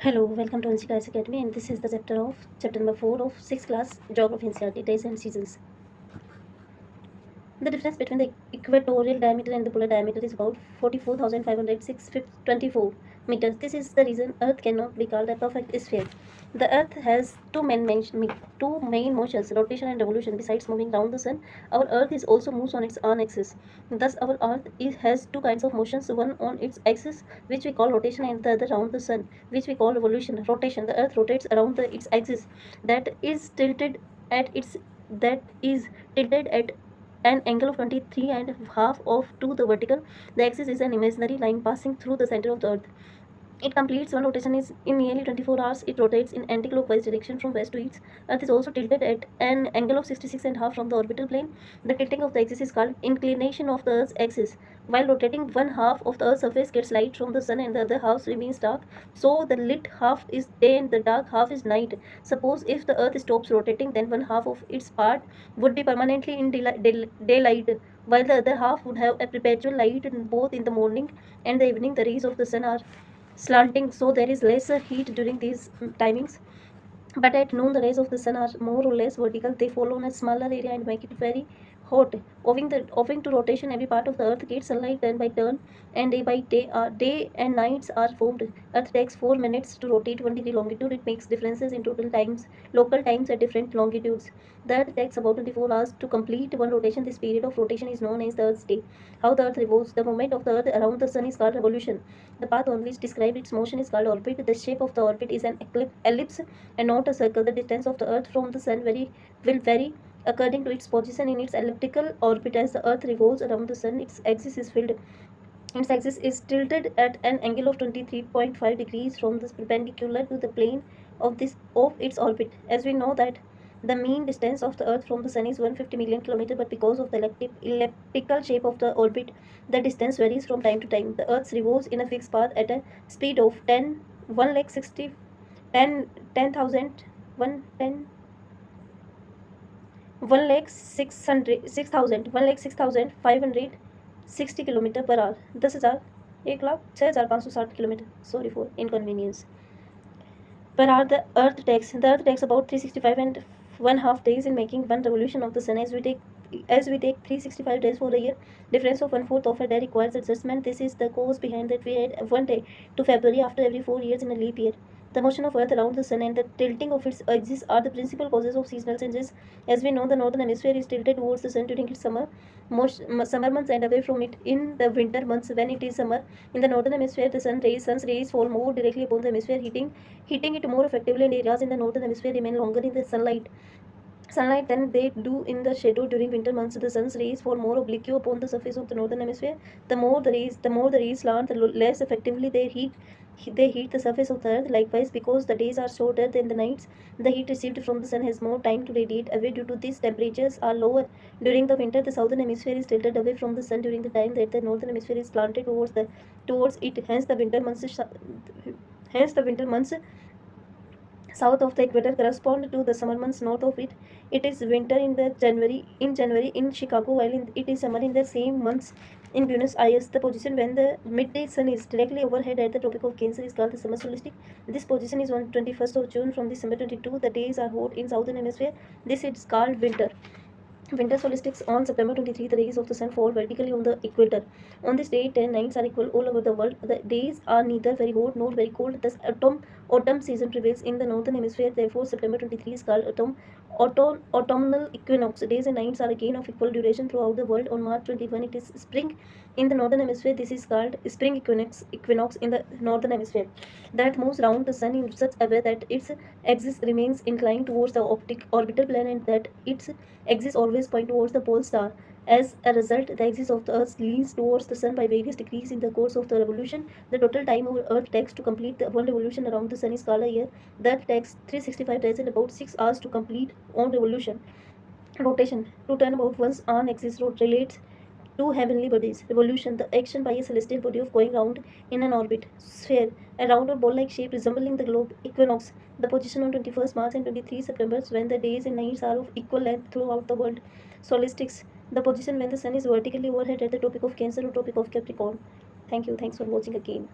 Hello, welcome to Anshika Ice Academy, and this is the chapter number 4 of 6th class Geography NCERT Days and Seasons. The difference between the equatorial diameter and the polar diameter is about 44,506.24 meters. This is the reason Earth cannot be called a perfect sphere. The Earth has two main motions, rotation and revolution. Besides moving around the sun, our Earth is also moves on its own axis. Thus, our has two kinds of motions: one on its axis, which we call rotation, and the other around the sun, which we call revolution. Rotation: the Earth rotates around its axis, that is tilted at its that is tilted at an angle of 23 and half of to the vertical. The axis is an imaginary line passing through the center of the Earth. It completes one rotation is in nearly 24 hours. It rotates in anti-clockwise direction from west to east. Earth is also tilted at an angle of 66 and half from the orbital plane. The tilting of the axis is called inclination of the Earth's axis. While rotating, one half of the Earth's surface gets light from the sun and the other half remains dark. So the lit half is day and the dark half is night. Suppose if the Earth stops rotating, then one half of its part would be permanently in daylight, while the other half would have a perpetual light both in the morning and the evening. The rays of the sun are slanting, so there is lesser heat during these timings. But at noon, the rays of the sun are more or less vertical. They fall on a smaller area and make it very hot. Owing to rotation, every part of the earth gets sunlight turn by turn, and day and nights are formed. Earth takes 4 minutes to rotate 1 degree longitude. It makes differences in local times at different longitudes. The earth takes about 24 hours to complete one rotation. This period of rotation is known as the earth's day. How the earth revolves: the movement of the earth around the sun is called revolution. The path on which describe its motion is called orbit. The shape of the orbit is an ellipse and not a circle. The distance of the Earth from the Sun will vary according to its position in its elliptical orbit. As the Earth revolves around the Sun, its axis is tilted at an angle of 23.5 degrees from the perpendicular to the plane of its orbit. As we know that the mean distance of the Earth from the Sun is 150 million kilometers, but because of the elliptical shape of the orbit, the distance varies from time to time. The Earth revolves in a fixed path at a speed of 1 lakh 60 10 10,000 1 10 1 lakh 600 6,000 1 lakh 6,560 kilometre per hour 10,000 1,06,560 kilometre sorry for inconvenience per hour. The earth takes about 365 and one half days in making one revolution of the sun. As we take 365 days for a year, difference of 1/4 of a day requires adjustment. This is the cause behind that we add one day to February after every 4 years in a leap year. The motion of Earth around the Sun and the tilting of its axis are the principal causes of seasonal changes. As we know, the northern hemisphere is tilted towards the Sun during its summer months and away from it in the winter months when it is summer. In the northern hemisphere, the sun's rays fall more directly upon the hemisphere, heating it more effectively, and areas in the northern hemisphere remain longer in the sunlight than they do in the shadow. During winter months, the sun's rays fall more oblique upon the surface of the northern hemisphere. The more the rays slant, the less effectively they heat the surface of the earth. Likewise, because the days are shorter than the nights, the heat received from the sun has more time to radiate away. Due to this, temperatures are lower during the winter. The southern hemisphere is tilted away from the sun during the time that the northern hemisphere is slanted towards it. Hence the winter months south of the equator correspond to the summer months north of it. It is winter in January in Chicago, while it is summer in the same months in Buenos Aires. The position when the midday sun is directly overhead at the Tropic of Cancer is called the summer solstice. This position is on 21st of June from December 22. The days are hot in southern hemisphere. This is called winter. Winter solstice on September 23, the rays of the sun fall vertically on the equator. On this day, 10 nights are equal all over the world. The days are neither very hot nor very cold. Thus, autumn season prevails in the northern hemisphere. Therefore, September 23 is called autumnal equinox. Days and nights are again of equal duration throughout the world. On March 21, it is spring in the northern hemisphere. This is called spring equinox in the northern hemisphere. That moves round the sun in such a way that its axis remains inclined towards the orbital plane, and that its axis always point towards the pole star. As a result, the axis of the Earth leans towards the Sun by various degrees in the course of the revolution. The total time our Earth takes to complete the one revolution around the Sun is called a year. That takes 365 days and about 6 hours to complete one revolution. Rotation: to turn about one's own axis relates two heavenly bodies. Revolution: the action by a celestial body of going round in an orbit. Sphere: a round or ball-like shape resembling the globe. Equinox: the position on 21st March and 23 September when the days and nights are of equal length throughout the world. Solstice: the position when the sun is vertically overhead at the Tropic of Cancer or Tropic of Capricorn. Thank you. Thanks for watching again.